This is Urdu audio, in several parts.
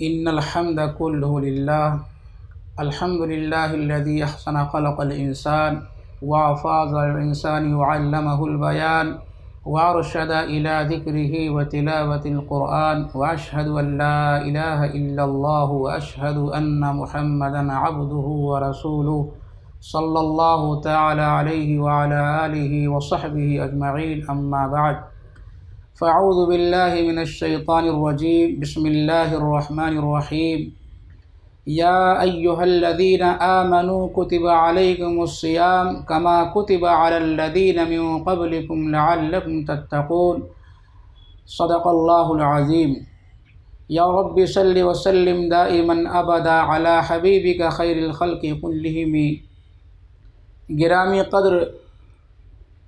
إن الحمد كله لله. الحمد لله الذي أحسن خلق الإنسان وأفاض الإنسان وعلمه البيان وأرشد إلى ذكره وتلاوة القرآن، وأشهد أن لا إله إلا الله وأشهد أن محمدا عبده ورسوله صلى الله تعالى عليه وعلى آله وصحبه أجمعين. أما بعد، فأعوذ بالله من الشيطان الرجيم. بسم الله الرحمن الرحيم. يا أيها الذين آمنوا كتب عليكم الصيام كما كتب على الذين من قبلكم لعلكم تتقون. صدق الله العظيم. يا رب صل وسلم دائما أبدا على حبيبك خير الخلق كلهم. گرامی قدر،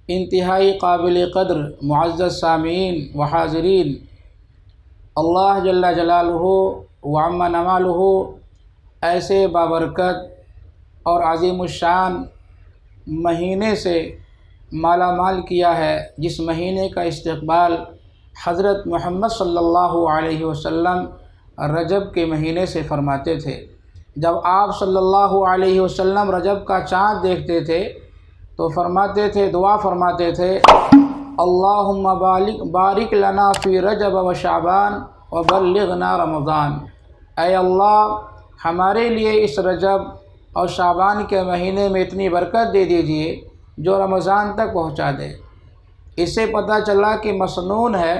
انتہائی قابل قدر معزز سامعین و حاضرین، اللہ جل جلالہ وعم نوالہ ایسے بابرکت اور عظیم الشان مہینے سے مالا مال کیا ہے جس مہینے کا استقبال حضرت محمد صلی اللہ علیہ وسلم رجب کے مہینے سے فرماتے تھے. جب آپ صلی اللہ علیہ وسلم رجب کا چاند دیکھتے تھے تو فرماتے تھے، دعا فرماتے تھے، اللہم بارک لنا فی رجب و شعبان و بلغنا رمضان. اے اللہ، ہمارے لیے اس رجب اور شعبان کے مہینے میں اتنی برکت دے دیجئے جو رمضان تک پہنچا دے. اس سے پتہ چلا کہ مسنون ہے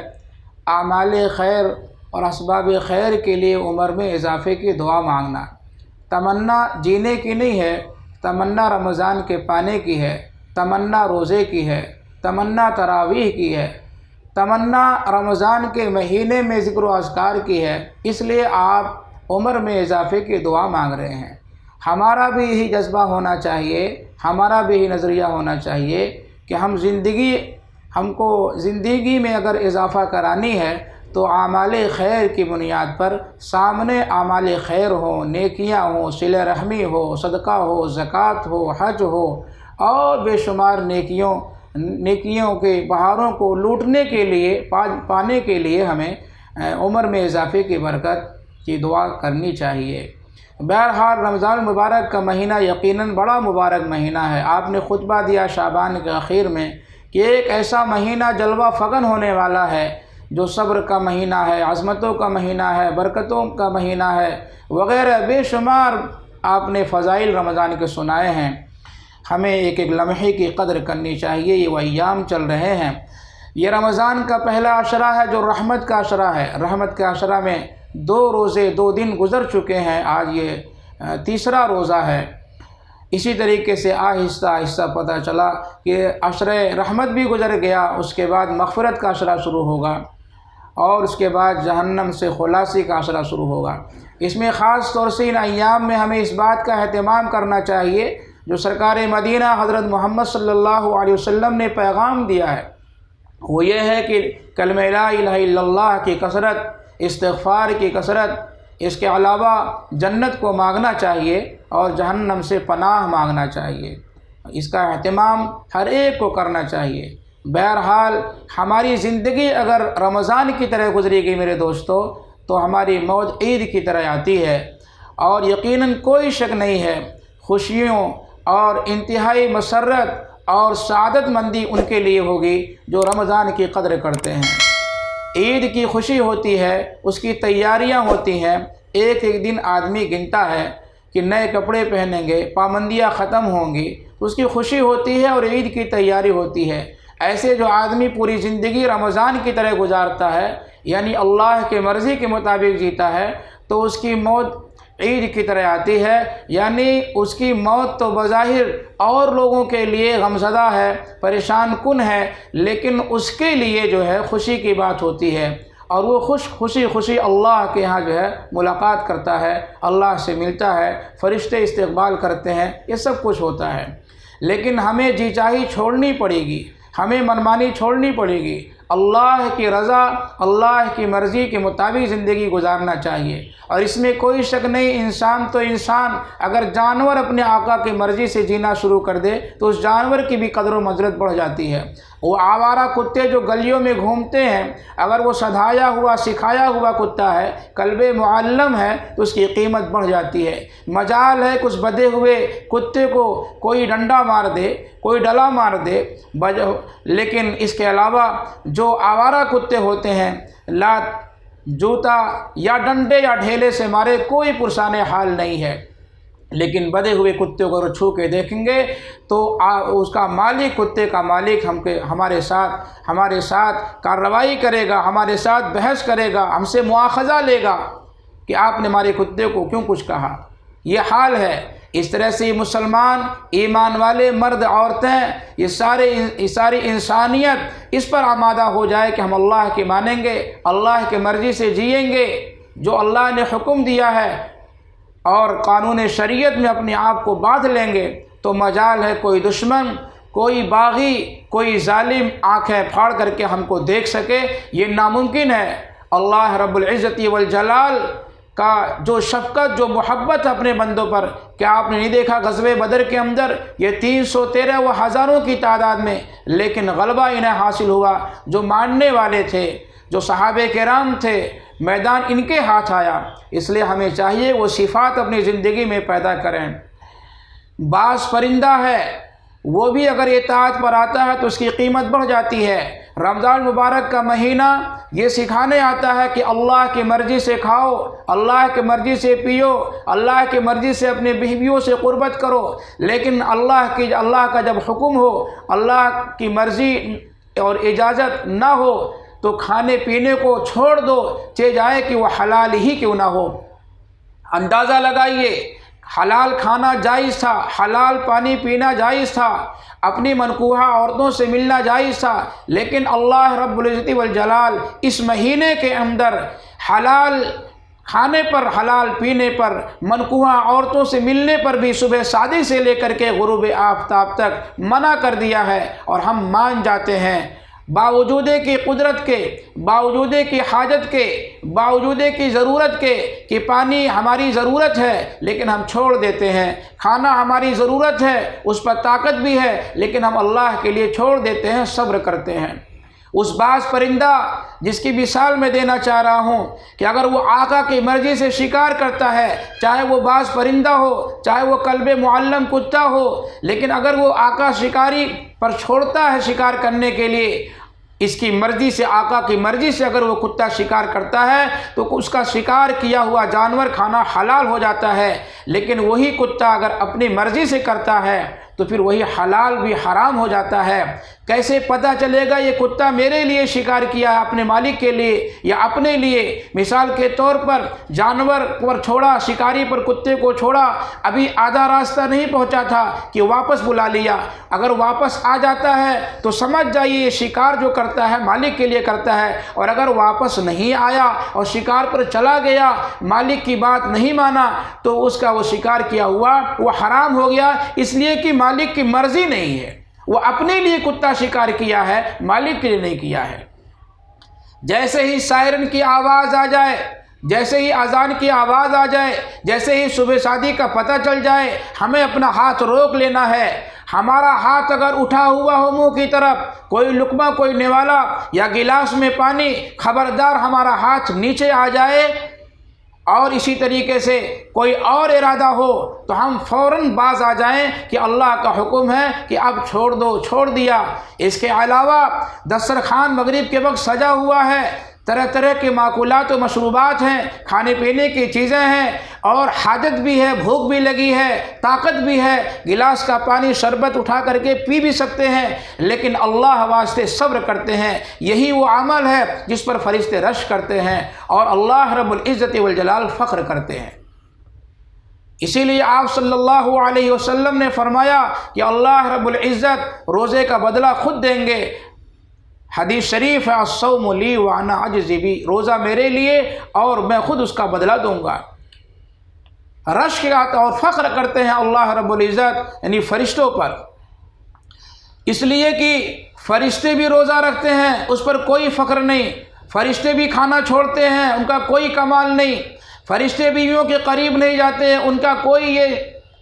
اعمال خیر اور اسباب خیر کے لیے عمر میں اضافے کی دعا مانگنا. تمنا جینے کی نہیں ہے، تمنا رمضان کے پانے کی ہے، تمنا روزے کی ہے، تمنا تراویح کی ہے، تمنا رمضان کے مہینے میں ذکر و اذکار کی ہے. اس لیے آپ عمر میں اضافے کی دعا مانگ رہے ہیں. ہمارا بھی یہی جذبہ ہونا چاہیے، ہمارا بھی یہی نظریہ ہونا چاہیے کہ ہم کو زندگی میں اگر اضافہ کرانی ہے تو اعمال خیر کی بنیاد پر سامنے اعمال خیر ہوں، نیکیاں ہوں، صلہ رحمی ہو، صدقہ ہو، زکوٰۃ ہو، حج ہو اور بے شمار نیکیوں کے بہاروں کو لوٹنے کے لیے، پانے کے لیے ہمیں عمر میں اضافے کی برکت کی دعا کرنی چاہیے. بہرحال رمضان المبارک کا مہینہ یقیناً بڑا مبارک مہینہ ہے. آپ نے خطبہ دیا شعبان کے آخر میں کہ ایک ایسا مہینہ جلوہ فغن ہونے والا ہے جو صبر کا مہینہ ہے، عظمتوں کا مہینہ ہے، برکتوں کا مہینہ ہے وغیرہ بے شمار آپ نے فضائل رمضان کے سنائے ہیں. ہمیں ایک ایک لمحے کی قدر کرنی چاہیے. یہ وہ ایام چل رہے ہیں. یہ رمضان کا پہلا عشرہ ہے جو رحمت کا عشرہ ہے. رحمت کے عشرہ میں 2 روزے 2 دن گزر چکے ہیں، آج یہ تیسرا روزہ ہے. اسی طریقے سے آہستہ آہستہ پتہ چلا کہ عشرہ رحمت بھی گزر گیا، اس کے بعد مغفرت کا عشرہ شروع ہوگا اور اس کے بعد جہنم سے خلاصی کا عشرہ شروع ہوگا. اس میں خاص طور سے ان ایام میں ہمیں اس بات کا اہتمام کرنا چاہیے جو سرکار مدینہ حضرت محمد صلی اللہ علیہ وسلم نے پیغام دیا ہے. وہ یہ ہے کہ کلمہ لا الہ الا اللہ کی کثرت، استغفار کی کثرت، اس کے علاوہ جنت کو مانگنا چاہیے اور جہنم سے پناہ مانگنا چاہیے. اس کا اہتمام ہر ایک کو کرنا چاہیے. بہرحال ہماری زندگی اگر رمضان کی طرح گزرے گی میرے دوستو تو ہماری موت عید کی طرح آتی ہے. اور یقیناً کوئی شک نہیں ہے خوشیوں اور انتہائی مسرت اور سعادت مندی ان کے لیے ہوگی جو رمضان کی قدر کرتے ہیں. عید کی خوشی ہوتی ہے، اس کی تیاریاں ہوتی ہیں. ایک ایک دن آدمی گنتا ہے کہ نئے کپڑے پہنیں گے، پابندیاں ختم ہوں گی، اس کی خوشی ہوتی ہے اور عید کی تیاری ہوتی ہے. ایسے جو آدمی پوری زندگی رمضان کی طرح گزارتا ہے، یعنی اللہ کے مرضی کے مطابق جیتا ہے، تو اس کی موت عید کی طرح آتی ہے. یعنی اس کی موت تو بظاہر اور لوگوں کے لیے غمزدہ ہے، پریشان کن ہے، لیکن اس کے لیے جو ہے خوشی کی بات ہوتی ہے اور وہ خوشی اللہ کے ہاں جو ہے ملاقات کرتا ہے، اللہ سے ملتا ہے، فرشتے استقبال کرتے ہیں، یہ سب کچھ ہوتا ہے. لیکن ہمیں جی چاہی چھوڑنی پڑے گی، ہمیں منمانی چھوڑنی پڑے گی. اللہ کی رضا، اللہ کی مرضی کے مطابق زندگی گزارنا چاہیے. اور اس میں کوئی شک نہیں، انسان تو انسان، اگر جانور اپنے آقا کی مرضی سے جینا شروع کر دے تو اس جانور کی بھی قدر و منزلت بڑھ جاتی ہے. وہ آوارہ کتے جو گلیوں میں گھومتے ہیں، اگر وہ سدھایا ہوا سکھایا ہوا کتا ہے، کلب معلم ہے، تو اس کی قیمت بڑھ جاتی ہے۔ مجال ہے کہ اس بدے ہوئے کتے کو کوئی ڈنڈا مار دے، کوئی ڈلا مار دے، لیکن اس کے علاوہ جو آوارہ کتے ہوتے ہیں، لات جوتا یا ڈنڈے یا ڈھیلے سے مارے کوئی پرسان حال نہیں ہے، لیکن بدے ہوئے کتے کو اگر چھو کے دیکھیں گے تو اس کا مالک، کتے کا مالک ہمارے ساتھ کارروائی کرے گا، ہمارے ساتھ بحث کرے گا، ہم سے مواخذہ لے گا کہ آپ نے ہمارے کتے کو کیوں کچھ کہا۔ یہ حال ہے۔ اس طرح سے مسلمان، ایمان والے مرد عورتیں، یہ ساری انسانیت اس پر آمادہ ہو جائے کہ ہم اللہ کے مانیں گے، اللہ کی مرضی سے جئیں گے، جو اللہ نے حکم دیا ہے اور قانون شریعت میں اپنے آپ کو باندھ لیں گے، تو مجال ہے کوئی دشمن، کوئی باغی، کوئی ظالم آنکھیں پھاڑ کر کے ہم کو دیکھ سکے، یہ ناممکن ہے۔ اللہ رب العزت والجلال کا جو شفقت، جو محبت اپنے بندوں پر، کیا آپ نے نہیں دیکھا غزوہ بدر کے اندر یہ 313 و ہزاروں کی تعداد میں، لیکن غلبہ انہیں حاصل ہوا، جو ماننے والے تھے، جو صحابہ کرام تھے، میدان ان کے ہاتھ آیا۔ اس لیے ہمیں چاہیے وہ صفات اپنی زندگی میں پیدا کریں۔ بعض پرندہ ہے، وہ بھی اگر اطاعت پر آتا ہے تو اس کی قیمت بڑھ جاتی ہے۔ رمضان مبارک کا مہینہ یہ سکھانے آتا ہے کہ اللہ کی مرضی سے کھاؤ، اللہ کی مرضی سے پیو، اللہ کی مرضی سے اپنے بیویوں سے قربت کرو، لیکن اللہ کا جب حکم ہو، اللہ کی مرضی اور اجازت نہ ہو تو کھانے پینے کو چھوڑ دو، چاہے جائے کہ وہ حلال ہی کیوں نہ ہو۔ اندازہ لگائیے، حلال کھانا جائز تھا، حلال پانی پینا جائز تھا، اپنی منکوحہ عورتوں سے ملنا جائز تھا، لیکن اللہ رب العزت والجلال اس مہینے کے اندر حلال کھانے پر، حلال پینے پر، منکوحہ عورتوں سے ملنے پر بھی صبح صادق سے لے کر کے غروب آفتاب تک منع کر دیا ہے، اور ہم مان جاتے ہیں، باوجود کی قدرت کے، باوجود کی حاجت کے، باوجود کی ضرورت کے کہ پانی ہماری ضرورت ہے لیکن ہم چھوڑ دیتے ہیں، کھانا ہماری ضرورت ہے، اس پر طاقت بھی ہے لیکن ہم اللہ کے لیے چھوڑ دیتے ہیں، صبر کرتے ہیں۔ اس باز پرندہ جس کی مثال میں دینا چاہ رہا ہوں کہ اگر وہ آقا کی مرضی سے شکار کرتا ہے، چاہے وہ باز پرندہ ہو، چاہے وہ کلب معلم کتا ہو، لیکن اگر وہ آقا شکاری پر چھوڑتا ہے شکار کرنے کے لیے، اس کی مرضی سے، آقا کی مرضی سے اگر وہ کتا شکار کرتا ہے تو اس کا شکار کیا ہوا جانور کھانا حلال ہو جاتا ہے، لیکن وہی کتا اگر اپنی مرضی سے کرتا ہے تو پھر وہی حلال بھی حرام ہو جاتا ہے۔ کیسے پتہ چلے گا یہ کتا میرے لیے شکار کیا ہے، اپنے مالک کے لیے یا اپنے لیے؟ مثال کے طور پر جانور پر چھوڑا، شکاری پر کتے کو چھوڑا، ابھی آدھا راستہ نہیں پہنچا تھا کہ واپس بلا لیا، اگر واپس آ جاتا ہے تو سمجھ جائیے یہ شکار جو کرتا ہے مالک کے لیے کرتا ہے، اور اگر واپس نہیں آیا اور شکار پر چلا گیا، مالک کی بات نہیں مانا، تو اس کا وہ شکار کیا ہوا وہ حرام ہو گیا، اس لیے کہ مالک کی مرضی نہیں ہے، وہ اپنے لیے کتا شکار کیا ہے، مالک کے لیے نہیں کیا ہے۔ جیسے ہی سائرن کی آواز آ جائے، جیسے ہی اذان کی آواز آ جائے، جیسے ہی صبح شادی کا پتہ چل جائے، ہمیں اپنا ہاتھ روک لینا ہے۔ ہمارا ہاتھ اگر اٹھا ہوا ہو منہ کی طرف، کوئی لقمہ، کوئی نوالا یا گلاس میں پانی، خبردار ہمارا ہاتھ نیچے آ جائے، اور اسی طریقے سے کوئی اور ارادہ ہو تو ہم فوراً باز آ جائیں کہ اللہ کا حکم ہے کہ اب چھوڑ دو، چھوڑ دیا۔ اس کے علاوہ دسترخوان مغرب کے وقت سجا ہوا ہے، طرح طرح کے ماکولات و مشروبات ہیں، کھانے پینے کی چیزیں ہیں، اور حاجت بھی ہے، بھوک بھی لگی ہے، طاقت بھی ہے، گلاس کا پانی شربت اٹھا کر کے پی بھی سکتے ہیں، لیکن اللہ واسطے صبر کرتے ہیں۔ یہی وہ عمل ہے جس پر فرشتے رش کرتے ہیں اور اللہ رب العزت والجلال فخر کرتے ہیں۔ اسی لیے آپ صلی اللہ علیہ وسلم نے فرمایا کہ اللہ رب العزت روزے کا بدلہ خود دیں گے۔ حدیث شریف ہے، الصوم لی وانا اجزی بی، روزہ میرے لیے اور میں خود اس کا بدلہ دوں گا۔ رش کے اور فخر کرتے ہیں اللہ رب العزت یعنی فرشتوں پر، اس لیے کہ فرشتے بھی روزہ رکھتے ہیں، اس پر کوئی فخر نہیں، فرشتے بھی کھانا چھوڑتے ہیں، ان کا کوئی کمال نہیں، فرشتے بیویوں کے قریب نہیں جاتے ہیں، ان کا کوئی یہ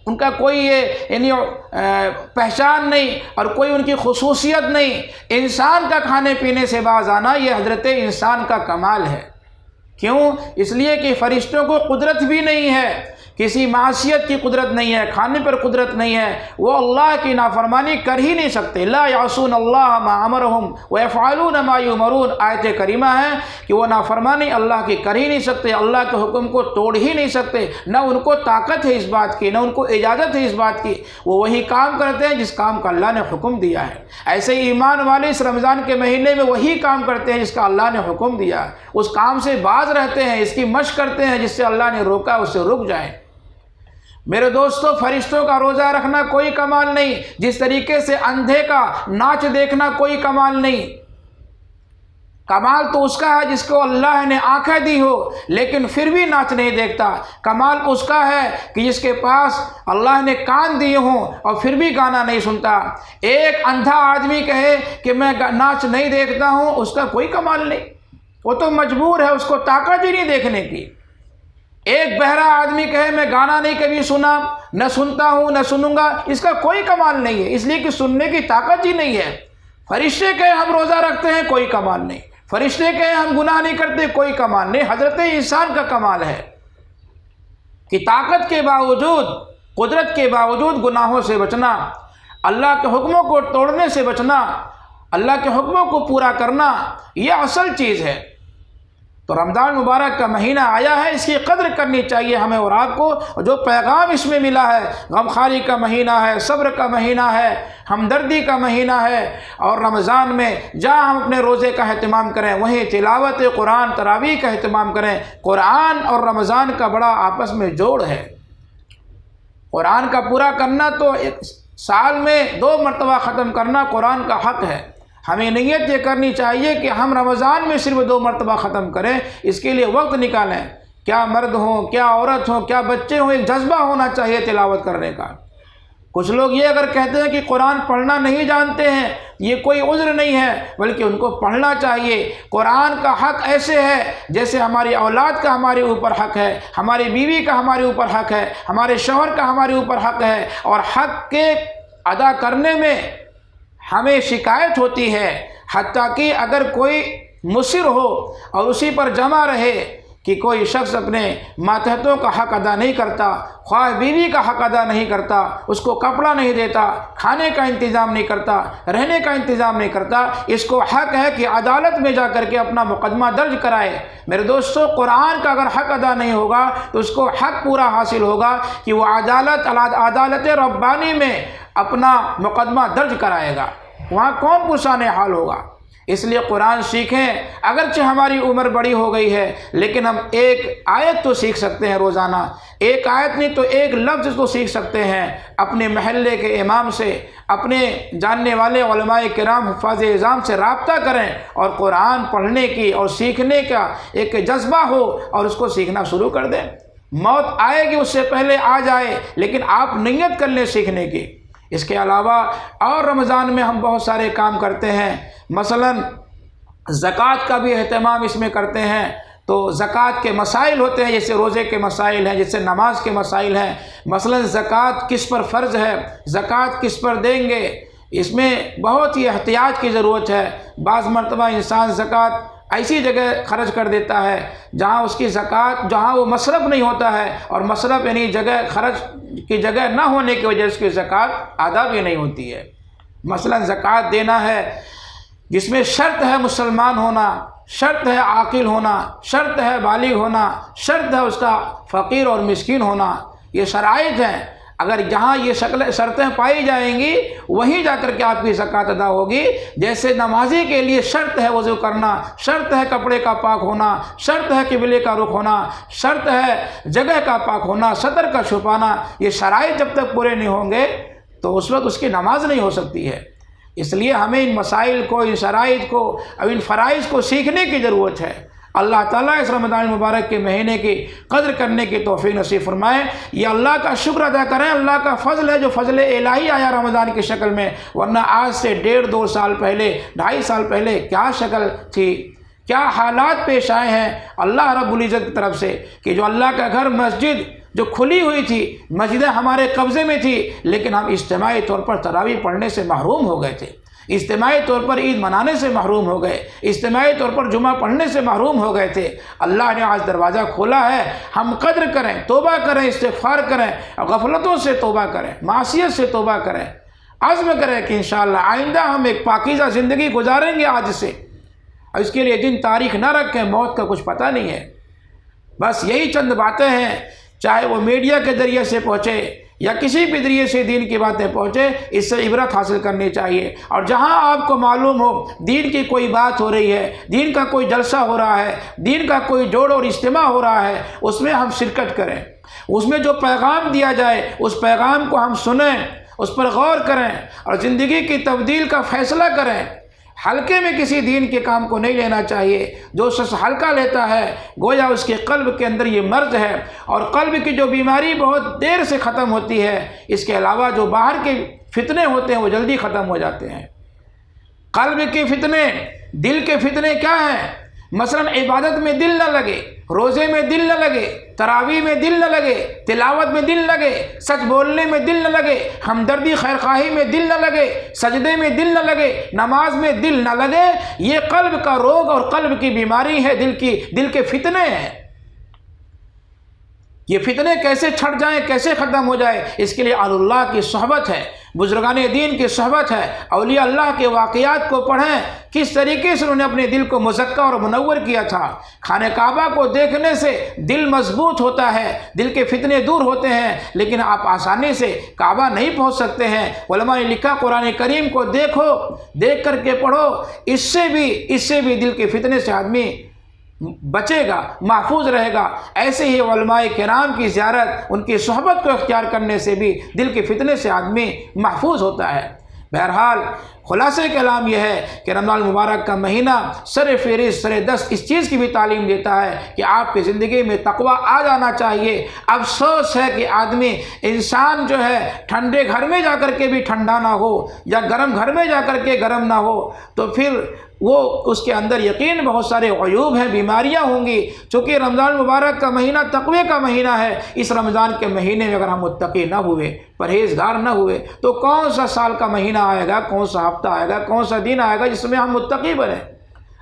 ان کا کوئی یعنی پہچان نہیں اور کوئی ان کی خصوصیت نہیں۔ انسان کا کھانے پینے سے باز آنا یہ حضرت انسان کا کمال ہے۔ کیوں؟ اس لیے کہ فرشتوں کو قدرت بھی نہیں ہے، کسی معصیت کی قدرت نہیں ہے، کھانے پر قدرت نہیں ہے، وہ اللہ کی نافرمانی کر ہی نہیں سکتے۔ لا یعصون اللہ ما امرہم ویفعلون ما یؤمرون، آیت کریمہ ہے کہ وہ نافرمانی اللہ کی کر ہی نہیں سکتے، اللہ کے حکم کو توڑ ہی نہیں سکتے، نہ ان کو طاقت ہے اس بات کی، نہ ان کو اجازت ہے اس بات کی، وہ وہی کام کرتے ہیں جس کام کا اللہ نے حکم دیا ہے۔ ایسے ہی ایمان والے اس رمضان کے مہینے میں وہی کام کرتے ہیں جس کا اللہ نے حکم دیا ہے، اس کام سے باز رہتے ہیں، اس کی مشق کرتے ہیں جس سے اللہ نے روکا اس سے رک جائیں۔ میرے دوستو، فرشتوں کا روزہ رکھنا کوئی کمال نہیں، جس طریقے سے اندھے کا ناچ دیکھنا کوئی کمال نہیں۔ کمال تو اس کا ہے جس کو اللہ نے آنکھیں دی ہو لیکن پھر بھی ناچ نہیں دیکھتا۔ کمال اس کا ہے کہ جس کے پاس اللہ نے کان دیے ہوں اور پھر بھی گانا نہیں سنتا۔ ایک اندھا آدمی کہے کہ میں ناچ نہیں دیکھتا ہوں، اس کا کوئی کمال نہیں، وہ تو مجبور ہے، اس کو طاقت ہی نہیں دیکھنے کی۔ ایک بہرا آدمی کہے میں گانا نہیں کبھی سنا، نہ سنتا ہوں نہ سنوں گا، اس کا کوئی کمال نہیں ہے، اس لیے کہ سننے کی طاقت ہی نہیں ہے۔ فرشتے کہے ہم روزہ رکھتے ہیں، کوئی کمال نہیں۔ فرشتے کہے ہم گناہ نہیں کرتے، کوئی کمال نہیں۔ حضرت انسان کا کمال ہے کہ طاقت کے باوجود، قدرت کے باوجود گناہوں سے بچنا، اللہ کے حکموں کو توڑنے سے بچنا، اللہ کے حکموں کو پورا کرنا، یہ اصل چیز ہے۔ تو رمضان مبارک کا مہینہ آیا ہے، اس کی قدر کرنی چاہیے ہمیں اور آپ کو۔ جو پیغام اس میں ملا ہے، غمخواری کا مہینہ ہے، صبر کا مہینہ ہے، ہمدردی کا مہینہ ہے، اور رمضان میں جہاں ہم اپنے روزے کا اہتمام کریں وہیں تلاوت قرآن، تراویح کا اہتمام کریں۔ قرآن اور رمضان کا بڑا آپس میں جوڑ ہے۔ قرآن کا پورا کرنا تو ایک سال میں 2 مرتبہ ختم کرنا قرآن کا حق ہے۔ ہمیں نیت یہ کرنی چاہیے کہ ہم رمضان میں صرف 2 مرتبہ ختم کریں، اس کے لیے وقت نکالیں۔ کیا مرد ہوں، کیا عورت ہوں، کیا بچے ہوں، ایک جذبہ ہونا چاہیے تلاوت کرنے کا۔ کچھ لوگ یہ اگر کہتے ہیں کہ قرآن پڑھنا نہیں جانتے ہیں، یہ کوئی عذر نہیں ہے، بلکہ ان کو پڑھنا چاہیے۔ قرآن کا حق ایسے ہے جیسے ہماری اولاد کا ہمارے اوپر حق ہے، ہماری بیوی کا ہمارے اوپر حق ہے، ہمارے شوہر کا ہمارے اوپر حق ہے، اور حق کے ادا کرنے میں ہمیں شکایت ہوتی ہے۔ حتیٰ کہ اگر کوئی مصر ہو اور اسی پر جمع رہے کہ کوئی شخص اپنے ماتحتوں کا حق ادا نہیں کرتا، خواہ بیوی کا حق ادا نہیں کرتا، اس کو کپڑا نہیں دیتا، کھانے کا انتظام نہیں کرتا، رہنے کا انتظام نہیں کرتا، اس کو حق ہے کہ عدالت میں جا کر کے اپنا مقدمہ درج کرائے۔ میرے دوستو، قرآن کا اگر حق ادا نہیں ہوگا تو اس کو حق پورا حاصل ہوگا کہ وہ عدالت ربانی میں اپنا مقدمہ درج کرائے گا، وہاں کون پرسان حال ہوگا۔ اس لیے قرآن سیکھیں۔ اگرچہ ہماری عمر بڑی ہو گئی ہے لیکن ہم ایک آیت تو سیکھ سکتے ہیں روزانہ، ایک آیت نہیں تو ایک لفظ تو سیکھ سکتے ہیں۔ اپنے محلے کے امام سے، اپنے جاننے والے علماء کرام حفاظ اعظام سے رابطہ کریں اور قرآن پڑھنے کی اور سیکھنے کا ایک جذبہ ہو اور اس کو سیکھنا شروع کر دیں۔ موت آئے گی، اس سے پہلے آ جائے، لیکن آپ نیت کر لیں سیکھنے کی۔ اس کے علاوہ اور رمضان میں ہم بہت سارے کام کرتے ہیں، مثلا زکوٰۃ کا بھی اہتمام اس میں کرتے ہیں۔ تو زکوٰۃ کے مسائل ہوتے ہیں، جیسے روزے کے مسائل ہیں، جیسے نماز کے مسائل ہیں۔ مثلا زکوٰۃ کس پر فرض ہے، زکوٰۃ کس پر دیں گے، اس میں بہت ہی احتیاط کی ضرورت ہے۔ بعض مرتبہ انسان زکوٰۃ ایسی جگہ خرچ کر دیتا ہے جہاں اس کی زکوٰۃ، جہاں وہ مصرف نہیں ہوتا ہے، اور مصرف یعنی جگہ خرچ کی جگہ نہ ہونے کی وجہ سے اس کی زکوٰۃ ادا بھی نہیں ہوتی ہے۔ مثلا زکوٰۃ دینا ہے جس میں شرط ہے مسلمان ہونا، شرط ہے عاقل ہونا، شرط ہے بالغ ہونا، شرط ہے اس کا فقیر اور مسکین ہونا، یہ شرائط ہیں۔ اگر جہاں یہ شرطیں پائی جائیں گی وہیں جا کر کے آپ کی زکوٰۃ ادا ہوگی۔ جیسے نمازی کے لیے شرط ہے وضو کرنا، شرط ہے کپڑے کا پاک ہونا، شرط ہے قبلے کا رخ ہونا، شرط ہے جگہ کا پاک ہونا، سطر کا چھپانا، یہ شرائط جب تک پورے نہیں ہوں گے تو اس وقت اس کی نماز نہیں ہو سکتی ہے۔ اس لیے ہمیں ان مسائل کو، ان شرائط کو اور ان فرائض کو سیکھنے کی ضرورت ہے۔ اللہ تعالیٰ اس رمضان المبارک کے مہینے کی قدر کرنے کی توفیق نصیب فرمائے۔ یہ اللہ کا شکر ادا کریں، اللہ کا فضل ہے جو فضل الہی آیا رمضان کی شکل میں، ورنہ آج سے 1.5-2 سال پہلے، 2.5 سال پہلے کیا شکل تھی، کیا حالات پیش آئے ہیں اللہ رب العزت کی طرف سے کہ جو اللہ کا گھر مسجد جو کھلی ہوئی تھی، مسجدیں ہمارے قبضے میں تھی، لیکن ہم اجتماعی طور پر تراویح پڑھنے سے محروم ہو گئے تھے، اجتماعی طور پر عید منانے سے محروم ہو گئے، اجتماعی طور پر جمعہ پڑھنے سے محروم ہو گئے تھے۔ اللہ نے آج دروازہ کھولا ہے، ہم قدر کریں، توبہ کریں، استغفار کریں، غفلتوں سے توبہ کریں، معصیت سے توبہ کریں، عزم کریں کہ انشاءاللہ آئندہ ہم ایک پاکیزہ زندگی گزاریں گے آج سے، اور اس کے لیے دن تاریخ نہ رکھیں، موت کا کچھ پتہ نہیں ہے۔ بس یہی چند باتیں ہیں، چاہے وہ میڈیا کے ذریعے سے پہنچے یا کسی بھی ذریعے سے دین کی باتیں پہنچے، اس سے عبرت حاصل کرنی چاہیے۔ اور جہاں آپ کو معلوم ہو دین کی کوئی بات ہو رہی ہے، دین کا کوئی جلسہ ہو رہا ہے، دین کا کوئی جوڑ اور اجتماع ہو رہا ہے، اس میں ہم شرکت کریں، اس میں جو پیغام دیا جائے اس پیغام کو ہم سنیں، اس پر غور کریں اور زندگی کی تبدیل کا فیصلہ کریں۔ ہلکے میں کسی دین کے کام کو نہیں لینا چاہیے۔ جو شخص ہلکا لیتا ہے گویا اس کے قلب کے اندر یہ مرض ہے، اور قلب کی جو بیماری بہت دیر سے ختم ہوتی ہے، اس کے علاوہ جو باہر کے فتنے ہوتے ہیں وہ جلدی ختم ہو جاتے ہیں۔ قلب کے فتنے، دل کے فتنے کیا ہیں؟ مثلا عبادت میں دل نہ لگے، روزے میں دل نہ لگے، تراویح میں دل نہ لگے، تلاوت میں دل لگے، سچ بولنے میں دل نہ لگے، ہمدردی خیرخواہی میں دل نہ لگے، سجدے میں دل نہ لگے، نماز میں دل نہ لگے، یہ قلب کا روگ اور قلب کی بیماری ہے، دل کے فتنے ہیں۔ یہ فتنے کیسے چھٹ جائیں، کیسے ختم ہو جائے؟ اس کے لیے اہل اللہ کی صحبت ہے، بزرگان دین کی صحبت ہے، اولیاء اللہ کے واقعات کو پڑھیں، کس طریقے سے انہوں نے اپنے دل کو مزکہ اور منور کیا تھا۔ خانہ کعبہ کو دیکھنے سے دل مضبوط ہوتا ہے، دل کے فتنے دور ہوتے ہیں، لیکن آپ آسانی سے کعبہ نہیں پہنچ سکتے ہیں۔ علماء نے لکھا قرآن کریم کو دیکھو، دیکھ کر کے پڑھو، اس سے بھی دل کے فتنے سے آدمی بچے گا، محفوظ رہے گا۔ ایسے ہی علماء کرام کی زیارت، ان کی صحبت کو اختیار کرنے سے بھی دل کے فتنے سے آدمی محفوظ ہوتا ہے۔ بہرحال خلاصہ کلام یہ ہے کہ رمضان المبارک کا مہینہ سر فہرست، سر دست اس چیز کی بھی تعلیم دیتا ہے کہ آپ کی زندگی میں تقویٰ آ جانا چاہیے۔ افسوس ہے کہ آدمی، انسان جو ہے، ٹھنڈے گھر میں جا کر کے بھی ٹھنڈا نہ ہو، یا گرم گھر میں جا کر کے گرم نہ ہو، تو پھر وہ اس کے اندر یقین بہت سارے عیوب ہیں، بیماریاں ہوں گی۔ چونکہ رمضان المبارک کا مہینہ تقوی کا مہینہ ہے، اس رمضان کے مہینے میں اگر ہم متقی نہ ہوئے، پرہیزگار نہ ہوئے، تو کون سا سال کا مہینہ آئے گا، کون سا ہفتہ آئے گا، کون سا دن آئے گا جس میں ہم متقی بنیں؟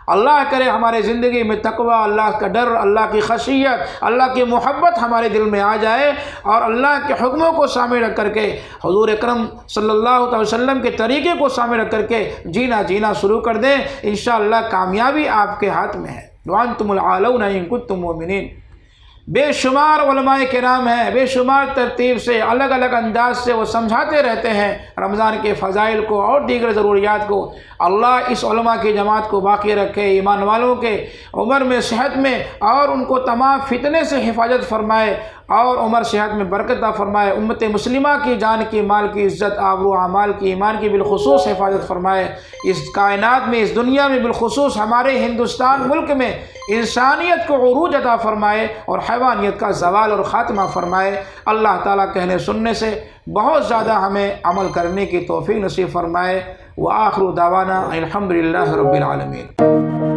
اللہ کرے ہمارے زندگی میں تقوی، اللہ کا ڈر، اللہ کی خشیت، اللہ کی محبت ہمارے دل میں آ جائے، اور اللہ کے حکموں کو سامنے رکھ کر کے، حضور اکرم صلی اللہ علیہ وسلم کے طریقے کو سامنے رکھ کر کے جینا شروع کر دیں۔ انشاءاللہ کامیابی آپ کے ہاتھ میں ہے۔ وَأَنْتُمُ الْأَعْلَوْنَ إِن كُنتُم مُؤْمِنِينَ۔ بے شمار علماء کرام ہیں، بے شمار ترتیب سے، الگ الگ انداز سے وہ سمجھاتے رہتے ہیں رمضان کے فضائل کو اور دیگر ضروریات کو۔ اللہ اس علماء کی جماعت کو باقی رکھے، ایمان والوں کے عمر میں، صحت میں، اور ان کو تمام فتنے سے حفاظت فرمائے، اور عمر صحت میں برکت عطا فرمائے۔ امت مسلمہ کی جان کی، مال کی، عزت، آبرو، اعمال کی، ایمان کی بالخصوص حفاظت فرمائے۔ اس کائنات میں، اس دنیا میں، بالخصوص ہمارے ہندوستان ملک میں انسانیت کو عروج عطا فرمائے اور حیوانیت کا زوال اور خاتمہ فرمائے۔ اللہ تعالیٰ کہنے سننے سے بہت زیادہ ہمیں عمل کرنے کی توفیق نصیب فرمائے۔ وآخر دعوانا الحمدللہ رب العالمین۔